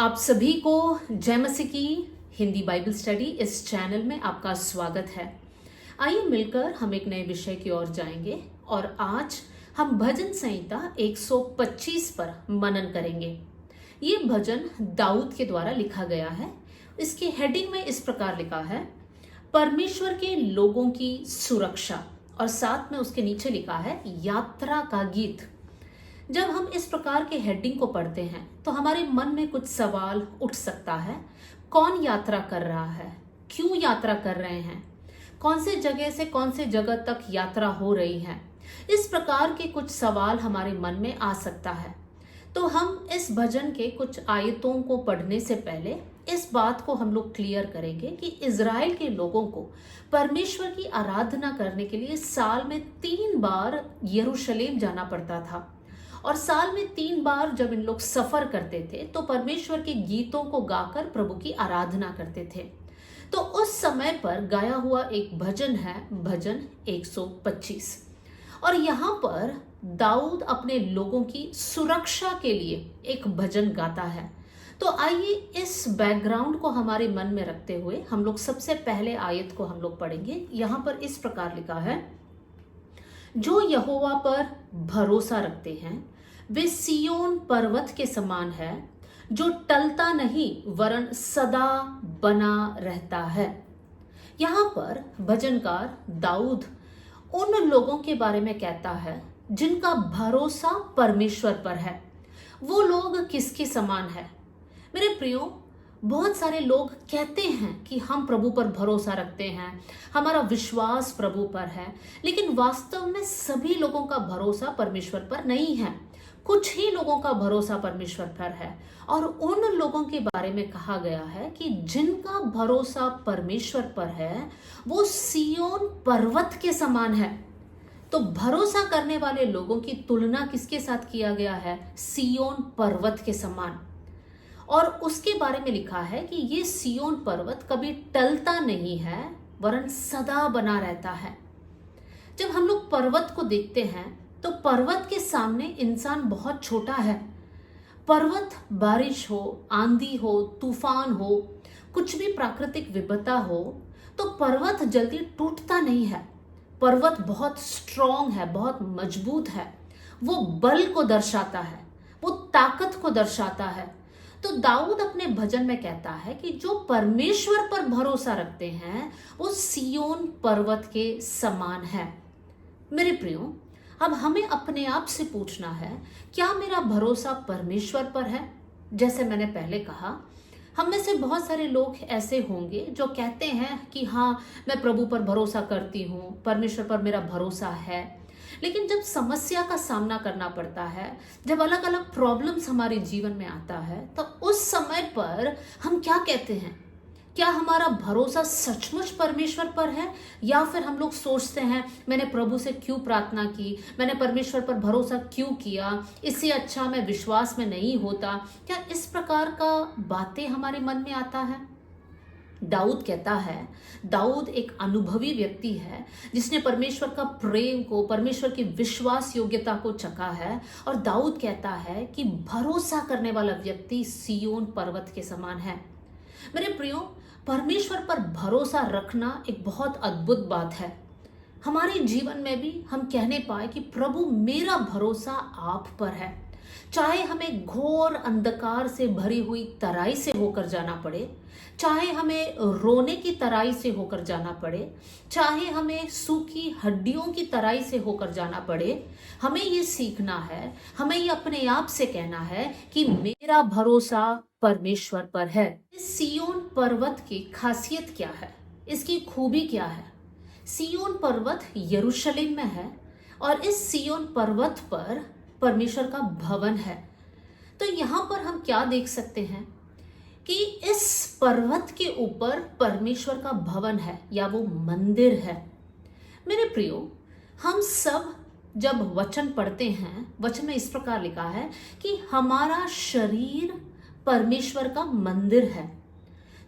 आप सभी को जय मसीह की हिंदी बाइबल स्टडी इस चैनल में आपका स्वागत है। आइए मिलकर हम एक नए विषय की ओर जाएंगे और आज हम भजन संहिता 125 पर मनन करेंगे। ये भजन दाऊद के द्वारा लिखा गया है। इसकी हेडिंग में इस प्रकार लिखा है, परमेश्वर के लोगों की सुरक्षा, और साथ में उसके नीचे लिखा है यात्रा का गीत। जब हम इस प्रकार के हेडिंग को पढ़ते हैं तो हमारे मन में कुछ सवाल उठ सकता है। कौन यात्रा कर रहा है, क्यों यात्रा कर रहे हैं, कौन से जगह से कौन से जगह तक यात्रा हो रही है। इस प्रकार के कुछ सवाल हमारे मन में आ सकता है। तो हम इस भजन के कुछ आयतों को पढ़ने से पहले इस बात को हम लोग क्लियर करेंगे कि इज़राइल के लोगों को परमेश्वर की आराधना करने के लिए साल में 3 बार यरूशलेम जाना पड़ता था। और साल में 3 बार जब इन लोग सफर करते थे तो परमेश्वर के गीतों को गाकर प्रभु की आराधना करते थे। तो उस समय पर गाया हुआ एक भजन है, भजन 125। और यहाँ पर दाऊद अपने लोगों की सुरक्षा के लिए एक भजन गाता है। तो आइए इस बैकग्राउंड को हमारे मन में रखते हुए हम लोग सबसे पहले आयत को हम लोग पढ़ेंगे। यहाँ पर इस प्रकार लिखा है, जो यहोवा पर भरोसा रखते हैं वे सियोन पर्वत के समान है, जो टलता नहीं वरन सदा बना रहता है। यहाँ पर भजनकार दाऊद उन लोगों के बारे में कहता है जिनका भरोसा परमेश्वर पर है। वो लोग किसके समान है? मेरे प्रियो, बहुत सारे लोग कहते हैं कि हम प्रभु पर भरोसा रखते हैं, हमारा विश्वास प्रभु पर है, लेकिन वास्तव में सभी लोगों का भरोसा परमेश्वर पर नहीं है। कुछ ही लोगों का भरोसा परमेश्वर पर है। और उन लोगों के बारे में कहा गया है कि जिनका भरोसा परमेश्वर पर है वो सियोन पर्वत के समान है। तो भरोसा करने वाले लोगों की तुलना किसके साथ किया गया है? सियोन पर्वत के समान। और उसके बारे में लिखा है कि ये सियोन पर्वत कभी टलता नहीं है वरन सदा बना रहता है। जब हम लोग पर्वत को देखते हैं तो पर्वत के सामने इंसान बहुत छोटा है। पर्वत बारिश हो, आंधी हो, तूफान हो, कुछ भी प्राकृतिक विपदा हो तो पर्वत जल्दी टूटता नहीं है। पर्वत बहुत स्ट्रॉन्ग है, बहुत मजबूत है। वो बल को दर्शाता है, वो ताकत को दर्शाता है। तो दाऊद अपने भजन में कहता है कि जो परमेश्वर पर भरोसा रखते हैं वो सियोन पर्वत के समान है। मेरे प्रियो, अब हमें अपने आप से पूछना है, क्या मेरा भरोसा परमेश्वर पर है? जैसे मैंने पहले कहा, हम में से बहुत सारे लोग ऐसे होंगे जो कहते हैं कि हाँ, मैं प्रभु पर भरोसा करती हूँ, परमेश्वर पर मेरा भरोसा है। लेकिन जब समस्या का सामना करना पड़ता है, जब अलग अलग प्रॉब्लम्स हमारे जीवन में आता है, तो उस समय पर हम क्या कहते हैं? क्या हमारा भरोसा सचमुच परमेश्वर पर है, या फिर हम लोग सोचते हैं मैंने प्रभु से क्यों प्रार्थना की, मैंने परमेश्वर पर भरोसा क्यों किया, इससे अच्छा मैं विश्वास में नहीं होता। क्या इस प्रकार का बातें हमारे मन में आता है? दाऊद कहता है, दाऊद एक अनुभवी व्यक्ति है जिसने परमेश्वर का प्रेम को, परमेश्वर की विश्वास योग्यता को चखा है। और दाऊद कहता है कि भरोसा करने वाला व्यक्ति सियोन पर्वत के समान है। मेरे प्रियो, परमेश्वर पर भरोसा रखना एक बहुत अद्भुत बात है। हमारे जीवन में भी हम कहने पाए कि प्रभु मेरा भरोसा आप पर है। चाहे हमें घोर अंधकार से भरी हुई तराई से होकर जाना पड़े, चाहे हमें रोने की तराई से होकर जाना पड़े, चाहे हमें सूखी हड्डियों की तराई से होकर जाना पड़े, हमें ये सीखना है, हमें ये अपने आप से कहना है कि मेरा भरोसा परमेश्वर पर है। इस सियोन पर्वत की खासियत क्या है? इसकी खूबी क्या है? सियोन पर्वत यरूशलेम में है और इस सियोन पर्वत पर परमेश्वर का भवन है। तो यहाँ पर हम क्या देख सकते हैं कि इस पर्वत के ऊपर परमेश्वर का भवन है या वो मंदिर है। मेरे प्रियो, हम सब जब वचन पढ़ते हैं, वचन में इस प्रकार लिखा है कि हमारा शरीर परमेश्वर का मंदिर है।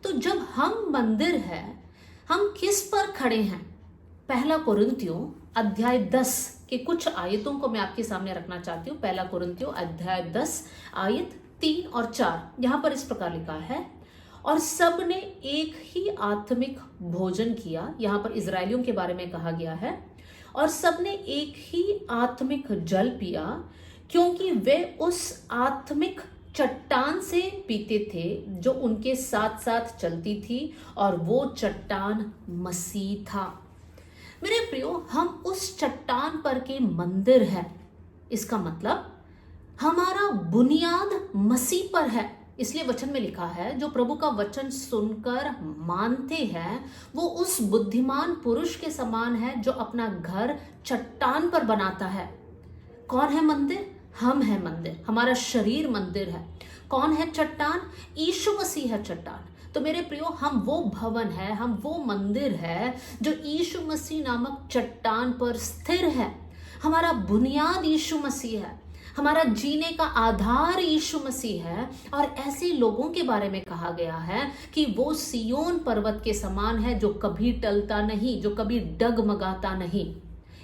तो जब हम मंदिर है, हम किस पर खड़े हैं? पहला कुरिन्थियों अध्याय 10 के कुछ आयतों को मैं आपके सामने रखना चाहती हूँ। पहला कुरिन्थियों अध्याय 10 आयत 3 और 4 यहाँ पर इस प्रकार लिखा है, और सब ने एक ही आत्मिक भोजन किया। यहाँ पर इजरायलियों के बारे में कहा गया है। और सब ने एक ही आत्मिक जल पिया, क्योंकि वे उस आत्मिक चट्टान से पीते थे जो उनके साथ साथ चलती थी, और वो चट्टान मसीह था। मेरे प्रियो, हम उस चट्टान पर के मंदिर है। इसका मतलब हमारा बुनियाद मसीह पर है। इसलिए वचन में लिखा है, जो प्रभु का वचन सुनकर मानते हैं वो उस बुद्धिमान पुरुष के समान है जो अपना घर चट्टान पर बनाता है। कौन है मंदिर? हम है मंदिर। हमारा शरीर मंदिर है। कौन है चट्टान? यीशु मसीह है चट्टान। तो मेरे प्रियो, हम वो भवन है, हम वो मंदिर है जो यीशु मसीह नामक चट्टान पर स्थिर है। हमारा बुनियाद यीशु मसीह है। हमारा जीने का आधार यीशु मसीह है। और ऐसे लोगों के बारे में कहा गया है कि वो सियोन पर्वत के समान है जो कभी टलता नहीं, जो कभी डगमगाता नहीं।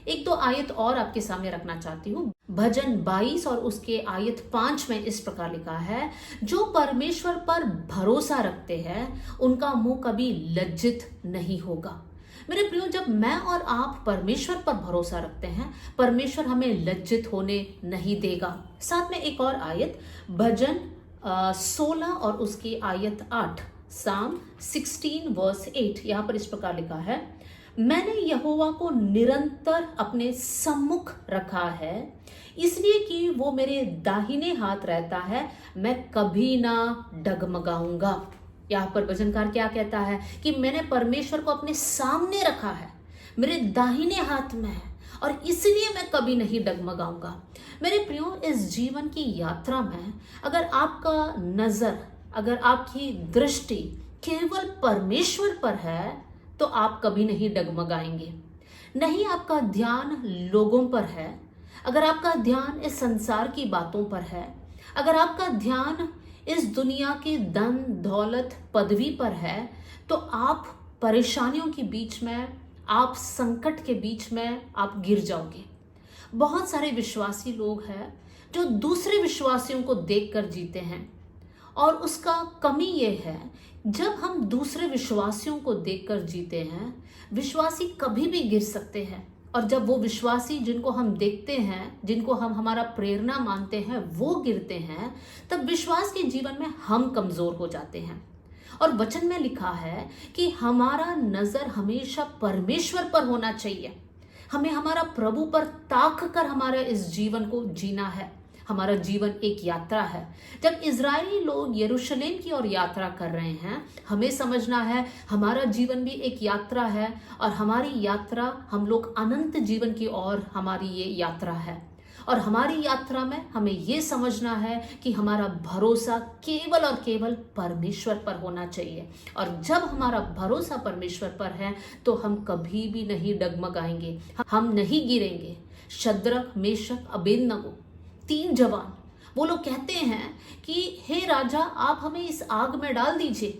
एक दो आयत और आपके सामने रखना चाहती हूँ। भजन 22 और उसके आयत 5 में इस प्रकार लिखा है, जो परमेश्वर पर भरोसा रखते हैं उनका मुंह कभी लज्जित नहीं होगा। मेरे प्रियो, जब मैं और आप परमेश्वर पर भरोसा रखते हैं, परमेश्वर हमें लज्जित होने नहीं देगा। साथ में एक और आयत, भजन 16 और उसकी आयत 8, साम 16 वर्स 8, यहाँ पर इस प्रकार लिखा है, मैंने यहोवा को निरंतर अपने सम्मुख रखा है, इसलिए कि वो मेरे दाहिने हाथ रहता है, मैं कभी ना डगमगाऊंगा। यहाँ पर भजनकार क्या कहता है कि मैंने परमेश्वर को अपने सामने रखा है, मेरे दाहिने हाथ में है, और इसलिए मैं कभी नहीं डगमगाऊंगा। मेरे प्रियो, इस जीवन की यात्रा में अगर आपका नजर, अगर आपकी दृष्टि केवल परमेश्वर पर है तो आप कभी नहीं डगमगाएंगे। नहीं आपका ध्यान लोगों पर है, अगर आपका ध्यान इस संसार की बातों पर है, अगर आपका ध्यान इस दुनिया के धन दौलत पदवी पर है, तो आप परेशानियों के बीच में, आप संकट के बीच में आप गिर जाओगे। बहुत सारे विश्वासी लोग हैं जो दूसरे विश्वासियों को देखकर जीते हैं, और उसका कमी यह है, जब हम दूसरे विश्वासियों को देखकर जीते हैं, विश्वासी कभी भी गिर सकते हैं। और जब वो विश्वासी जिनको हम देखते हैं, जिनको हम हमारा प्रेरणा मानते हैं, वो गिरते हैं, तब विश्वास के जीवन में हम कमजोर हो जाते हैं। और वचन में लिखा है कि हमारा नजर हमेशा परमेश्वर पर होना चाहिए। हमें हमारा प्रभु पर ताक कर हमारा इस जीवन को जीना है। हमारा जीवन एक यात्रा है। जब इजरायली लोग यरूशलेम की ओर यात्रा कर रहे हैं, हमें समझना है हमारा जीवन भी एक यात्रा है, और हमारी यात्रा, हम लोग अनंत जीवन की ओर, हमारी ये यात्रा है। और हमारी यात्रा में हमें ये समझना है कि हमारा भरोसा केवल और केवल परमेश्वर पर होना चाहिए। और जब हमारा भरोसा परमेश्वर पर है तो हम कभी भी नहीं डगमगाएंगे, हम नहीं गिरेंगे। शद्रक, मेशक, अबेदनगो, 3 जवान, वो लोग कहते हैं कि हे राजा, आप हमें इस आग में डाल दीजिए,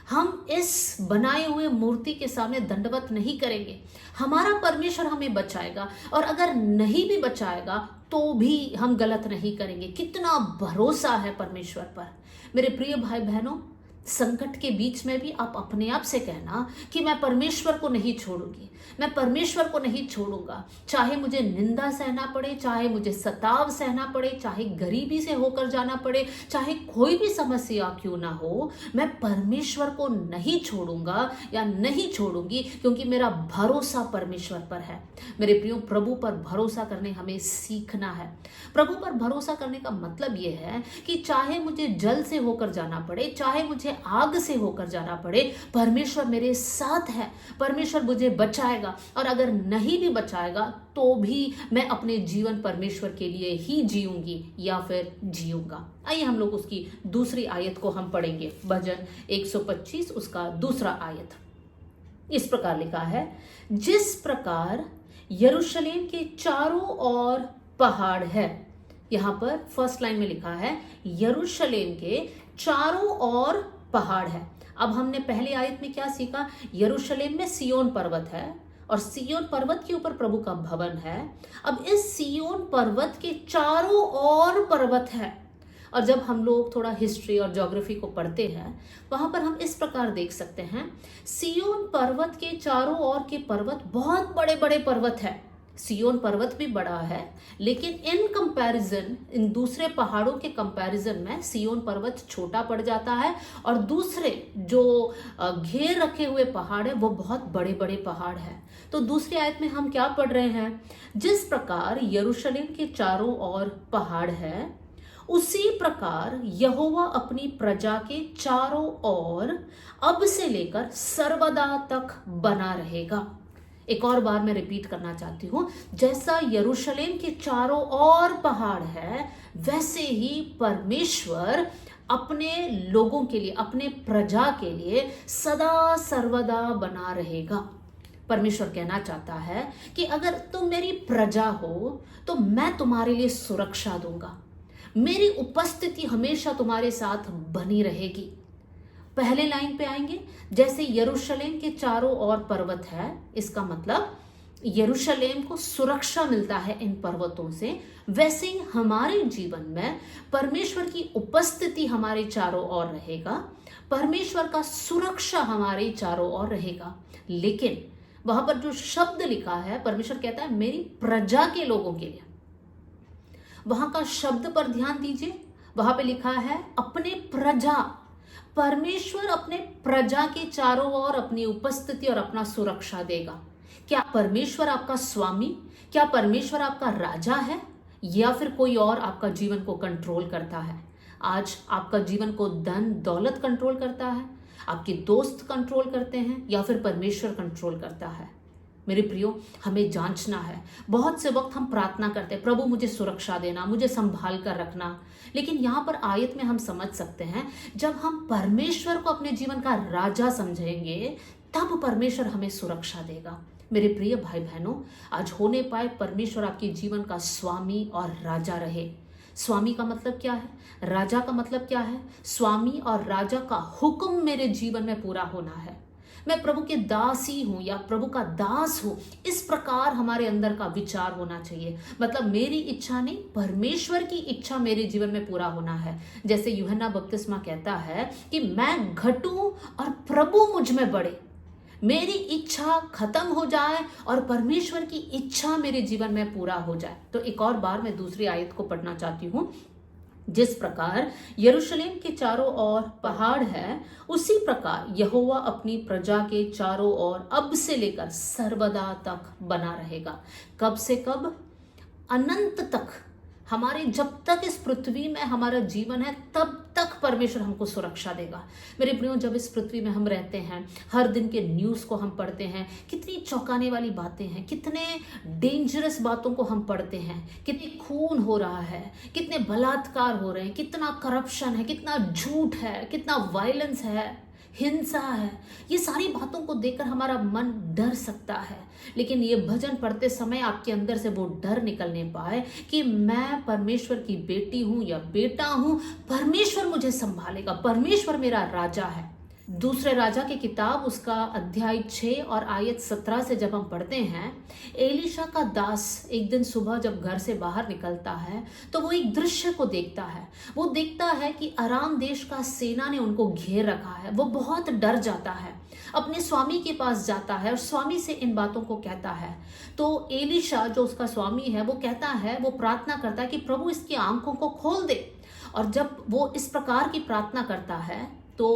हम इस बनाए हुए मूर्ति के सामने दंडवत नहीं करेंगे, हमारा परमेश्वर हमें बचाएगा, और अगर नहीं भी बचाएगा तो भी हम गलत नहीं करेंगे। कितना भरोसा है परमेश्वर पर। मेरे प्रिय भाई बहनों, संकट के बीच में भी आप अपने आप से कहना कि मैं परमेश्वर को नहीं छोड़ूंगी, मैं परमेश्वर को नहीं छोड़ूंगा। चाहे मुझे निंदा सहना पड़े, चाहे मुझे सताव सहना पड़े, चाहे गरीबी से होकर जाना पड़े, चाहे कोई भी समस्या क्यों ना हो, मैं परमेश्वर को नहीं छोड़ूंगा या नहीं छोड़ूंगी, क्योंकि मेरा भरोसा परमेश्वर पर है। मेरे प्रियो, प्रभु पर भरोसा करने हमें सीखना है। प्रभु पर भरोसा करने का मतलब यह है कि चाहे मुझे जल से होकर जाना पड़े, चाहे मुझे आग से होकर जाना पड़े, परमेश्वर मेरे साथ है, परमेश्वर मुझे बचाएगा। और अगर नहीं भी बचाएगा तो भी मैं अपने जीवन परमेश्वर के लिए ही जीऊंगी या फिर जीऊंगा। आइए हम लोग उसकी दूसरी आयत को हम पढ़ेंगे। भजन 125 उसका दूसरा आयत इस प्रकार लिखा है, जिस प्रकार यरूशलेम के चारों ओर पहाड़ है। यहाँ पर फर्स्ट लाइन में लिखा है, यरूशलेम के चारों ओर पहाड़ है। अब हमने पहले आयत में क्या सीखा? यरूशलेम में सियोन पर्वत है, और सियोन पर्वत के ऊपर प्रभु का भवन है। अब इस सियोन पर्वत के चारों ओर पर्वत है। और जब हम लोग थोड़ा हिस्ट्री और ज्योग्राफी को पढ़ते हैं, वहां पर हम इस प्रकार देख सकते हैं, सिय्योन पर्वत के चारों ओर के पर्वत बहुत बड़े बड़े पर्वत है। सिय्योन पर्वत भी बड़ा है, लेकिन इन कंपैरिजन, इन दूसरे पहाड़ों के कंपैरिजन में सिय्योन पर्वत छोटा पड़ जाता है, और दूसरे जो घेर रखे हुए पहाड़ है वो बहुत बड़े बड़े पहाड़ है। तो दूसरी आयत में हम क्या पढ़ रहे हैं, जिस प्रकार यरूशलेम के चारों ओर पहाड़ है, उसी प्रकार यहोवा अपनी प्रजा के चारों ओर अब से लेकर सर्वदा तक बना रहेगा। एक और बार मैं रिपीट करना चाहती हूं, जैसा यरूशलेम के चारों ओर पहाड़ है, वैसे ही परमेश्वर अपने लोगों के लिए, अपने प्रजा के लिए सदा सर्वदा बना रहेगा। परमेश्वर कहना चाहता है कि अगर तुम मेरी प्रजा हो तो मैं तुम्हारे लिए सुरक्षा दूंगा, मेरी उपस्थिति हमेशा तुम्हारे साथ बनी रहेगी। पहले लाइन पे आएंगे, जैसे यरूशलेम के चारों ओर पर्वत है, इसका मतलब यरूशलेम को सुरक्षा मिलता है इन पर्वतों से, वैसे ही हमारे जीवन में परमेश्वर की उपस्थिति हमारे चारों ओर रहेगा, परमेश्वर का सुरक्षा हमारे चारों ओर रहेगा। लेकिन वहां पर जो शब्द लिखा है, परमेश्वर कहता है मेरी प्रजा के लोगों के लिए, वहां का शब्द पर ध्यान दीजिए, वहां पे लिखा है अपने प्रजा। परमेश्वर अपने प्रजा के चारों ओर अपनी उपस्थिति और अपना सुरक्षा देगा। क्या परमेश्वर आपका स्वामी, क्या परमेश्वर आपका राजा है, या फिर कोई और आपका जीवन को कंट्रोल करता है? आज आपका जीवन को धन दौलत कंट्रोल करता है, आपके दोस्त कंट्रोल करते हैं, या फिर परमेश्वर कंट्रोल करता है? मेरे प्रियो, हमें जांचना है। बहुत से वक्त हम प्रार्थना करते हैं, प्रभु मुझे सुरक्षा देना, मुझे संभाल कर रखना, लेकिन यहाँ पर आयत में हम समझ सकते हैं, जब हम परमेश्वर को अपने जीवन का राजा समझेंगे तब परमेश्वर हमें सुरक्षा देगा। मेरे प्रिय भाई बहनों, आज होने पाए परमेश्वर आपके जीवन का स्वामी और राजा रहे। स्वामी का मतलब क्या है, राजा का मतलब क्या है? स्वामी और राजा का हुक्म मेरे जीवन में पूरा होना है। मैं प्रभु के दासी हूं या प्रभु का दास हूं, इस प्रकार हमारे अंदर का विचार होना चाहिए। मतलब मेरी इच्छा नहीं, परमेश्वर की इच्छा मेरे जीवन में पूरा होना है। जैसे यूहन्ना बपतिस्मा कहता है कि मैं घटूं और प्रभु मुझ में बढ़े, मेरी इच्छा खत्म हो जाए और परमेश्वर की इच्छा मेरे जीवन में पूरा हो जाए। तो एक और बार मैं दूसरी आयत को पढ़ना चाहती हूं, जिस प्रकार यरूशलेम के चारों ओर पहाड़ है, उसी प्रकार यहोवा अपनी प्रजा के चारों ओर अब से लेकर सर्वदा तक बना रहेगा। कब से कब? अनंत तक। हमारे जब तक इस पृथ्वी में हमारा जीवन है तब तक परमेश्वर हमको सुरक्षा देगा। मेरे प्रियो, जब इस पृथ्वी में हम रहते हैं, हर दिन के न्यूज़ को हम पढ़ते हैं, कितनी चौंकाने वाली बातें हैं, कितने डेंजरस बातों को हम पढ़ते हैं, कितनी खून हो रहा है, कितने बलात्कार हो रहे हैं, कितना करप्शन है, कितना झूठ है, कितना वायलेंस है, हिंसा है। ये सारी बातों को देखकर हमारा मन डर सकता है, लेकिन ये भजन पढ़ते समय आपके अंदर से वो डर निकलने पाए कि मैं परमेश्वर की बेटी हूं या बेटा हूं, परमेश्वर मुझे संभालेगा, परमेश्वर मेरा राजा है। दूसरे राजा की किताब उसका अध्याय 6 और आयत 17 से जब हम पढ़ते हैं, एलीशा का दास एक दिन सुबह जब घर से बाहर निकलता है तो वो एक दृश्य को देखता है। वो देखता है कि अराम देश का सेना ने उनको घेर रखा है। वो बहुत डर जाता है, अपने स्वामी के पास जाता है और स्वामी से इन बातों को कहता है। तो एलीशा जो उसका स्वामी है, वो कहता है, वो प्रार्थना करता है कि प्रभु इसकी आंखों को खोल दे। और जब वो इस प्रकार की प्रार्थना करता है तो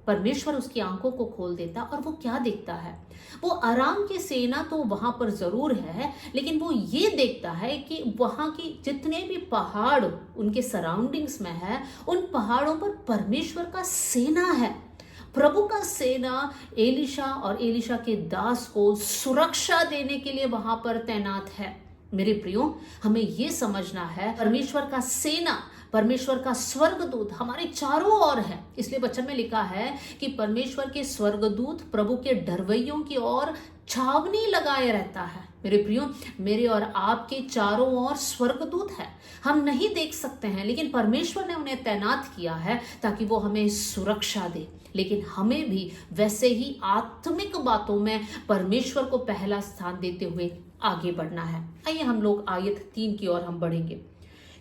परमेश्वर उसकी आंखों को खोल देता, और वो क्या देखता है? वो अराम की सेना तो वहां पर जरूर है, लेकिन वो ये देखता है कि वहां की जितने भी पहाड़ उनके सराउंडिंग्स में है, उन पहाड़ों पर परमेश्वर का सेना है, प्रभु का सेना एलीशा और एलीशा के दास को सुरक्षा देने के लिए वहां पर तैनात है। मेरे प्रियो, हमें ये समझना है, परमेश्वर का सेना, परमेश्वर का स्वर्गदूत हमारे चारों ओर है। इसलिए वचन में लिखा है कि परमेश्वर के स्वर्गदूत प्रभु के डरवैयों की ओर छावनी लगाए रहता है। मेरे प्रियो, मेरे और आपके चारों ओर स्वर्गदूत है। हम नहीं देख सकते हैं, लेकिन परमेश्वर ने उन्हें तैनात किया है ताकि वो हमें सुरक्षा दे। लेकिन हमें भी वैसे ही आत्मिक बातों में परमेश्वर को पहला स्थान देते हुए आगे बढ़ना है। आइए हम लोग आयत 3 की ओर हम बढ़ेंगे।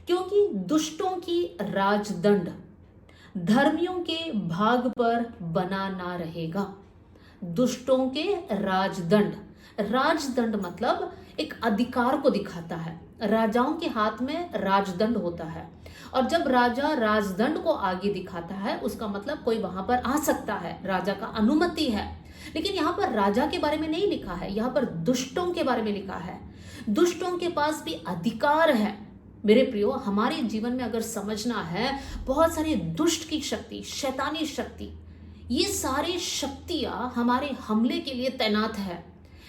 क्योंकि दुष्टों की राजदंड धर्मियों के भाग पर बना ना रहेगा। दुष्टों के राजदंड, राजदंड मतलब एक अधिकार को दिखाता है। राजाओं के हाथ में राजदंड होता है, और जब राजा राजदंड को आगे दिखाता है उसका मतलब कोई वहां पर आ सकता है, राजा का अनुमति है। लेकिन यहाँ पर राजा के बारे में नहीं लिखा है, यहाँ पर दुष्टों के बारे में लिखा है। दुष्टों के पास भी अधिकार है। मेरे प्रियो, हमारे जीवन में अगर समझना है, बहुत सारी दुष्ट की शक्ति, शैतानी शक्ति, ये सारी शक्तियां हमारे हमले के लिए तैनात है।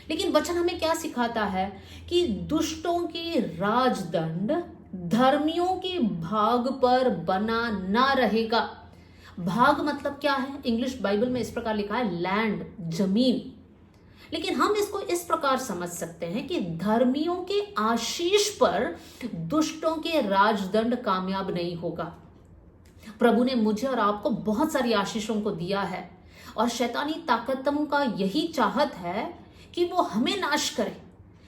लेकिन वचन हमें क्या सिखाता है कि दुष्टों के राजदंड धर्मियों के भाग पर बना ना रहेगा। भाग मतलब क्या है? इंग्लिश बाइबल में इस प्रकार लिखा है लैंड, जमीन। लेकिन हम इसको इस प्रकार समझ सकते हैं कि धर्मियों के आशीष पर दुष्टों के राजदंड कामयाब नहीं होगा। प्रभु ने मुझे और आपको बहुत सारी आशीषों को दिया है, और शैतानी ताकतों का यही चाहत है कि वो हमें नाश करे,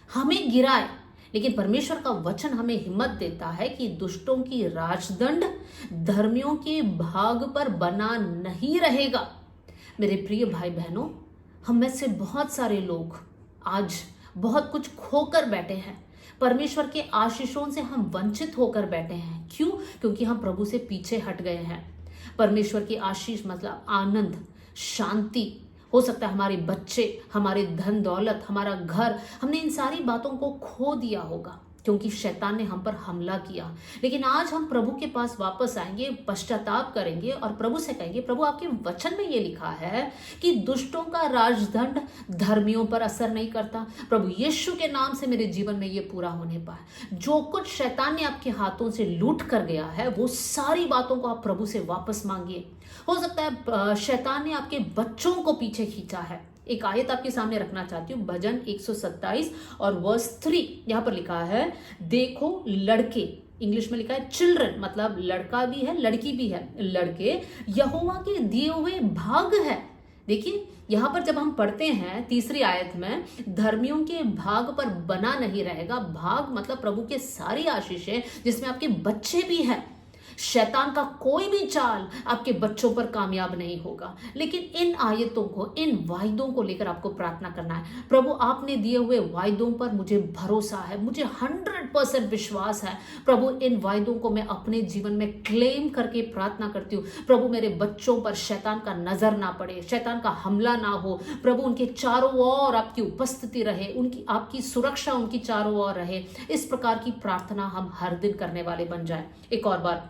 हमें गिराए। लेकिन परमेश्वर का वचन हमें हिम्मत देता है कि दुष्टों की राजदंड धर्मियों के भाग पर बना नहीं रहेगा। मेरे प्रिय भाई बहनों, हम में से बहुत सारे लोग आज बहुत कुछ खोकर बैठे हैं। परमेश्वर के आशीषों से हम वंचित होकर बैठे हैं। क्यों? क्योंकि हम प्रभु से पीछे हट गए हैं। परमेश्वर की आशीष मतलब आनंद, शांति, हो सकता है हमारे बच्चे, हमारे धन दौलत, हमारा घर, हमने इन सारी बातों को खो दिया होगा क्योंकि शैतान ने हम पर हमला किया। लेकिन आज हम प्रभु के पास वापस आएंगे, पश्चाताप करेंगे और प्रभु से कहेंगे, प्रभु आपके वचन में ये लिखा है कि दुष्टों का राजदंड धर्मियों पर असर नहीं करता। प्रभु यीशु के नाम से मेरे जीवन में ये पूरा होने पाए। जो कुछ शैतान ने आपके हाथों से लूट कर गया है, वो सारी बातों को आप प्रभु से वापस मांगिए। हो सकता है शैतान ने आपके बच्चों को पीछे खींचा है। एक आयत आपके सामने रखना चाहती हूँ, भजन 127 और वर्स 3। यहाँ पर लिखा है, देखो लड़के, इंग्लिश में लिखा है चिल्ड्रन, मतलब लड़का भी है लड़की भी है, लड़के यहोवा के दिए हुए भाग है। देखिए यहाँ पर जब हम पढ़ते हैं तीसरी आयत में, धर्मियों के भाग पर बना नहीं रहेगा। भाग मतलब प्रभु के सारी आशीषें जिसमें आपके बच्चे भी हैं। शैतान का कोई भी चाल आपके बच्चों पर कामयाब नहीं होगा। लेकिन इन आयतों को, इन वायदों को लेकर आपको प्रार्थना करना है। प्रभु आपने दिए हुए वायदों पर मुझे भरोसा है, मुझे 100% विश्वास है। प्रभु इन वायदों को मैं अपने जीवन में क्लेम करके प्रार्थना करती हूँ। प्रभु मेरे बच्चों पर शैतान का नजर ना पड़े, शैतान का हमला ना हो। प्रभु उनके चारों ओर आपकी उपस्थिति रहे, उनकी आपकी सुरक्षा उनकी चारों ओर रहे। इस प्रकार की प्रार्थना हम हर दिन करने वाले बन जाए। एक और बार,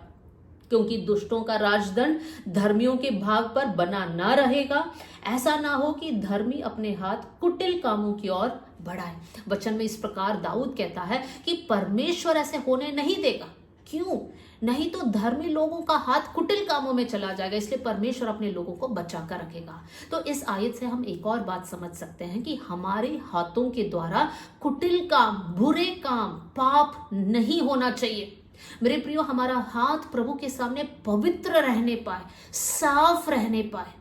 क्योंकि दुष्टों का राजदंड धर्मियों के भाग पर बना ना रहेगा। ऐसा ना हो कि धर्मी अपने हाथ कुटिल कामों की ओर बढ़ाए। वचन में इस प्रकार दाऊद कहता है कि परमेश्वर ऐसे होने नहीं देगा। क्यों? नहीं तो धर्मी लोगों का हाथ कुटिल कामों में चला जाएगा, इसलिए परमेश्वर अपने लोगों को बचा कर रखेगा। तो इस आयत से हम एक और बात समझ सकते हैं कि हमारे हाथों के द्वारा कुटिल काम, बुरे काम, पाप नहीं होना चाहिए। मेरे प्रियो, हमारा हाथ प्रभु के सामने पवित्र रहने पाए, साफ रहने पाए।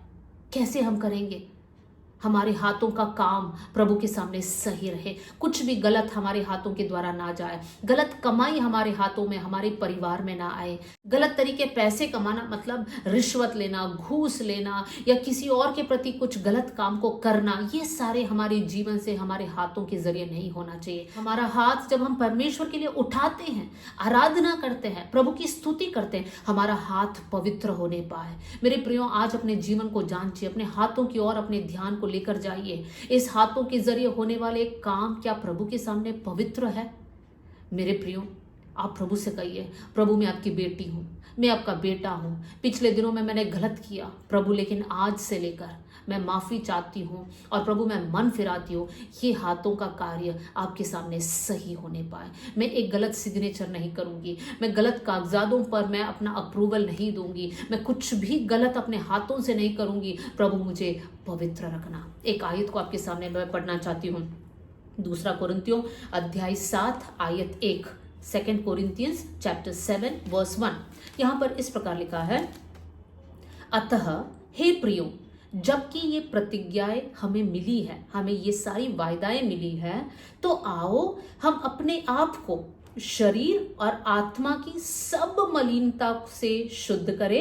कैसे हम करेंगे? हमारे हाथों का काम प्रभु के सामने सही रहे, कुछ भी गलत हमारे हाथों के द्वारा ना जाए, गलत कमाई हमारे हाथों में, हमारे परिवार में ना आए। गलत तरीके पैसे कमाना मतलब रिश्वत लेना, घूस लेना या किसी और के प्रति कुछ गलत काम को करना, ये सारे हमारे जीवन से, हमारे हाथों के जरिए नहीं होना चाहिए। हमारा हाथ जब हम परमेश्वर के लिए उठाते हैं, आराधना करते हैं, प्रभु की स्तुति करते हैं, हमारा हाथ पवित्र होने पाए। मेरे प्रियो, आज अपने जीवन को जांचिए, अपने हाथों की ओर अपने ध्यान को लेकर जाइए। इस हाथों के जरिए होने वाले काम क्या प्रभु के सामने पवित्र है? मेरे प्रियो, आप प्रभु से कहिए, प्रभु मैं आपकी बेटी हूं, मैं आपका बेटा हूं। पिछले दिनों में मैंने गलत किया प्रभु, लेकिन आज से लेकर मैं माफी चाहती हूं और प्रभु मैं मन फिराती हूं। ये हाथों का कार्य आपके सामने सही होने पाए। मैं एक गलत सिग्नेचर नहीं करूंगी, मैं गलत कागजातों पर मैं अपना अप्रूवल नहीं दूंगी, मैं कुछ भी गलत अपने हाथों से नहीं करूंगी। प्रभु मुझे पवित्र रखना। एक आयत को आपके सामने मैं पढ़ना चाहती हूँ, 2 कोरिन्थियों अध्याय 7 आयत 1, 2 कोरिन्थियंस चैप्टर 7 वर्स 1। यहाँ पर इस प्रकार लिखा है, अतः हे प्रियो, जबकि ये प्रतिज्ञाएं हमें मिली है, हमें ये सारी वायदाएं मिली है, तो आओ हम अपने आप को शरीर और आत्मा की सब मलिनता से शुद्ध करे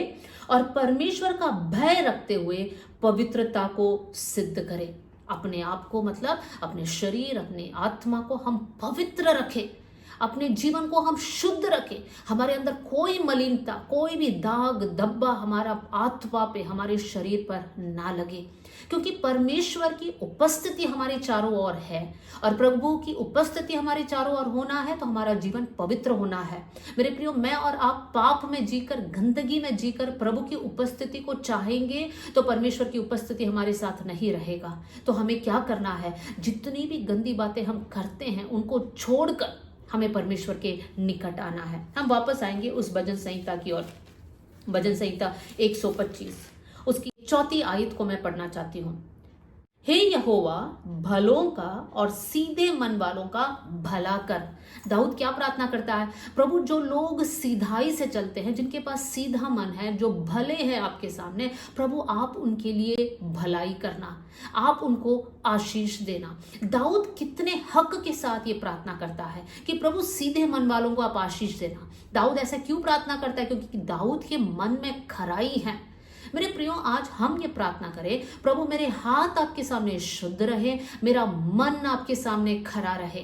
और परमेश्वर का भय रखते हुए पवित्रता को सिद्ध करे। अपने आप को मतलब अपने शरीर, अपने आत्मा को हम पवित्र रखें, अपने जीवन को हम शुद्ध रखें, हमारे अंदर कोई मलिनता, कोई भी दाग धब्बा हमारा आत्मा पे, हमारे शरीर पर ना लगे, क्योंकि परमेश्वर की उपस्थिति हमारे चारों ओर है और प्रभु की उपस्थिति हमारे चारों ओर होना है तो हमारा जीवन पवित्र होना है। मेरे प्रियो, मैं और आप पाप में जीकर, गंदगी में जीकर प्रभु की उपस्थिति को चाहेंगे तो परमेश्वर की उपस्थिति हमारे साथ नहीं रहेगा। तो हमें क्या करना है? जितनी भी गंदी बातें हम करते हैं उनको छोड़कर हमें परमेश्वर के निकट आना है। हम वापस आएंगे उस भजन संहिता की ओर। भजन संहिता 125 उसकी 4 आयत को मैं पढ़ना चाहती हूँ। हे यहोवा, भलों का और सीधे मन वालों का भला कर। दाऊद क्या प्रार्थना करता है? प्रभु, जो लोग सीधाई से चलते हैं, जिनके पास सीधा मन है, जो भले हैं आपके सामने, प्रभु आप उनके लिए भलाई करना, आप उनको आशीष देना। दाऊद कितने हक के साथ ये प्रार्थना करता है कि प्रभु सीधे मन वालों को आप आशीष देना। दाऊद ऐसा क्यों प्रार्थना करता है? क्योंकि दाऊद के मन में खराई है। मेरे प्रियो, आज हम ये प्रार्थना करें, प्रभु मेरे हाथ आपके सामने शुद्ध रहे, मेरा मन आपके सामने खरा रहे।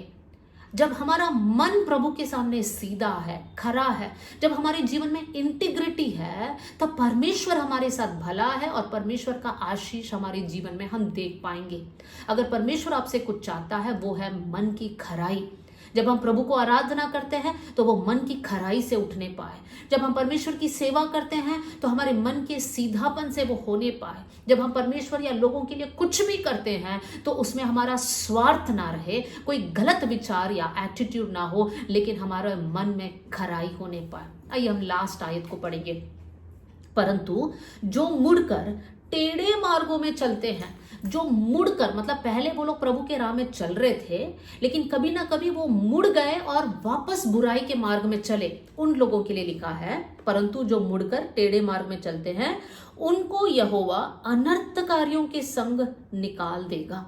जब हमारा मन प्रभु के सामने सीधा है, खरा है, जब हमारे जीवन में इंटीग्रिटी है, तब परमेश्वर हमारे साथ भला है और परमेश्वर का आशीष हमारे जीवन में हम देख पाएंगे। अगर परमेश्वर आपसे कुछ चाहता है वो है मन की खराई। जब हम प्रभु को आराधना करते हैं तो वो मन की खराई से उठने पाए। जब हम परमेश्वर की सेवा करते हैं तो हमारे मन के सीधापन से वो होने पाए। जब हम परमेश्वर या लोगों के लिए कुछ भी करते हैं तो उसमें हमारा स्वार्थ ना रहे, कोई गलत विचार या एटीट्यूड ना हो, लेकिन हमारे मन में खराई होने पाए। आइए हम लास्ट आयत को पढ़ेंगे। परंतु जो मुड़कर टेढ़े मार्गों में चलते हैं, जो मुड़कर मतलब पहले वो लोग प्रभु के राह में चल रहे थे लेकिन कभी ना कभी वो मुड़ गए और वापस बुराई के मार्ग में चले, उन लोगों के लिए लिखा है, परंतु जो मुड़कर टेढ़े मार्ग में चलते हैं उनको यहोवा अनर्थकारियों के संग निकाल देगा।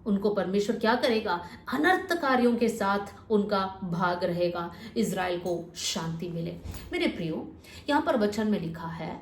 उनको परमेश्वर क्या करेगा? अनर्थकारियों के साथ उनका भाग रहेगा, इजराइल को शांति मिले। मेरे प्रियो, यहाँ पर वचन में लिखा है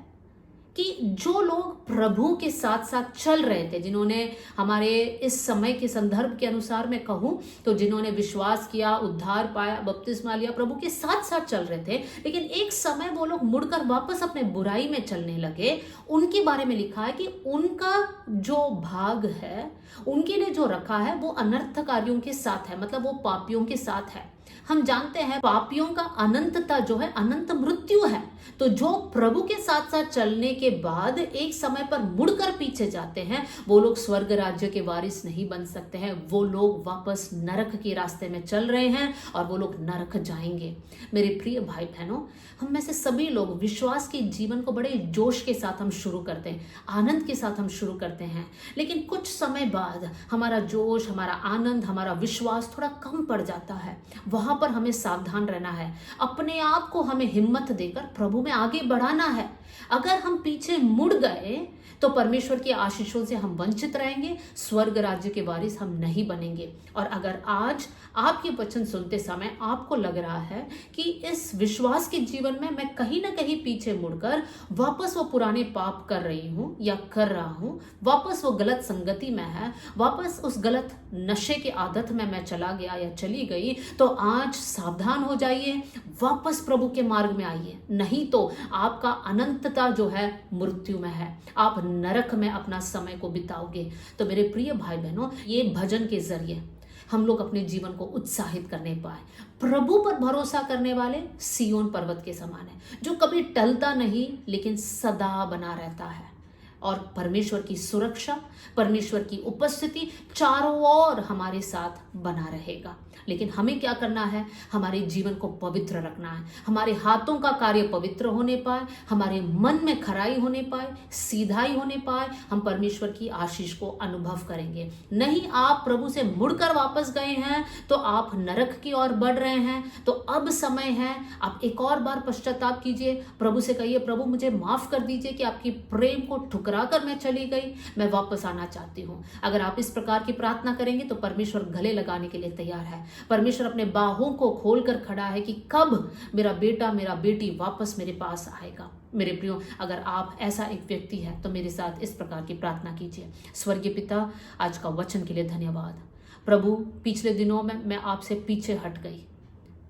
कि जो लोग प्रभु के साथ साथ चल रहे थे, जिन्होंने हमारे इस समय के संदर्भ के अनुसार मैं कहूं तो जिन्होंने विश्वास किया, उद्धार पाया, बपतिस्मा लिया, प्रभु के साथ साथ चल रहे थे, लेकिन एक समय वो लोग मुड़कर वापस अपने बुराई में चलने लगे, उनके बारे में लिखा है कि उनका जो भाग है, उनके लिए जो रखा है वो अनर्थकारियों के साथ है, मतलब वो पापियों के साथ है। हम जानते हैं पापियों का अनंतता जो है अनंत मृत्यु है। तो जो प्रभु के साथ साथ चलने के बाद एक समय पर मुड़कर पीछे जाते हैं वो लोग स्वर्ग राज्य के वारिस नहीं बन सकते हैं। वो लोग वापस नरक के रास्ते में चल रहे हैं और वो लोग नरक जाएंगे। मेरे प्रिय भाई बहनों, हम में से सभी लोग विश्वास के जीवन को बड़े जोश के साथ हम शुरू करते हैं, आनंद के साथ हम शुरू करते हैं, लेकिन कुछ समय बाद हमारा जोश, हमारा आनंद, हमारा विश्वास थोड़ा कम पड़ जाता है। वहां पर हमें सावधान रहना है, अपने आप को हमें हिम्मत देकर प्रभु में आगे बढ़ाना है। अगर हम पीछे मुड़ गए तो परमेश्वर की आशीषों से हम वंचित रहेंगे, स्वर्ग राज्य के वारिस हम नहीं बनेंगे। और अगर आज आपके वचन सुनते समय आपको लग रहा है कि इस विश्वास के जीवन में मैं कहीं ना कहीं पीछे मुड़कर वापस वो पुराने पाप कर रही हूं या कर रहा हूं, वापस वो गलत संगति में है, वापस उस गलत नशे की आदत में मैं चला गया या चली गई, तो आज सावधान हो जाइए, वापस प्रभु के मार्ग में आइए, नहीं तो आपका अनंतता जो है मृत्यु में है, आप नरक में अपना समय को बिताओगे। तो मेरे प्रिय भाई बहनों, ये भजन के जरिए हम लोग अपने जीवन को उत्साहित करने पाए। प्रभु पर भरोसा करने वाले सिय्योन पर्वत के समान है, जो कभी टलता नहीं लेकिन सदा बना रहता है। और परमेश्वर की सुरक्षा, परमेश्वर की उपस्थिति चारों ओर हमारे साथ बना रहेगा। लेकिन हमें क्या करना है? हमारे जीवन को पवित्र रखना है, हमारे हाथों का कार्य पवित्र होने पाए, हमारे मन में खराई होने पाए, सीधाई होने पाए, हम परमेश्वर की आशीष को अनुभव करेंगे। नहीं, आप प्रभु से मुड़कर वापस गए हैं तो आप नरक की ओर बढ़ रहे हैं, तो अब समय है आप एक और बार पश्चाताप कीजिए, प्रभु से कहिए, प्रभु मुझे माफ कर दीजिए कि आपकी प्रेम को ठुकरा कर मैं चली गई, मैं वापस आना चाहती हूँ। अगर आप इस प्रकार की प्रार्थना करेंगे तो परमेश्वर गले लगाने के लिए तैयार है। परमेश्वर अपने बाहों को खोल कर खड़ा है कि कब मेरा बेटा मेरा बेटी वापस मेरे पास आएगा। मेरे प्रियो, अगर आप ऐसा एक व्यक्ति है तो मेरे साथ इस प्रकार की प्रार्थना कीजिए। स्वर्गीय पिता, आज का वचन के लिए धन्यवाद। प्रभु, पिछले दिनों में मैं आपसे पीछे हट गई,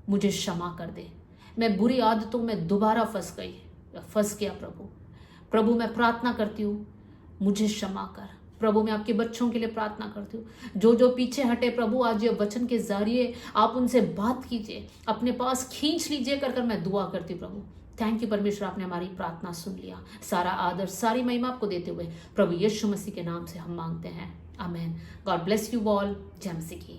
मुझे क्षमा कर दे। मैं बुरी आदतों में दोबारा फंस गया। प्रभु मैं प्रार्थना करती हूँ, मुझे क्षमा कर। प्रभु मैं आपके बच्चों के लिए प्रार्थना करती हूँ जो पीछे हटे। प्रभु आज ये वचन के जरिए आप उनसे बात कीजिए, अपने पास खींच लीजिए कर मैं दुआ करती हूँ। प्रभु थैंक यू परमेश्वर, आपने हमारी प्रार्थना सुन लिया। सारा आदर सारी महिमा आपको देते हुए प्रभु यीशु मसीह के नाम से हम मांगते हैं, amen. God bless you all. जय मसीह की।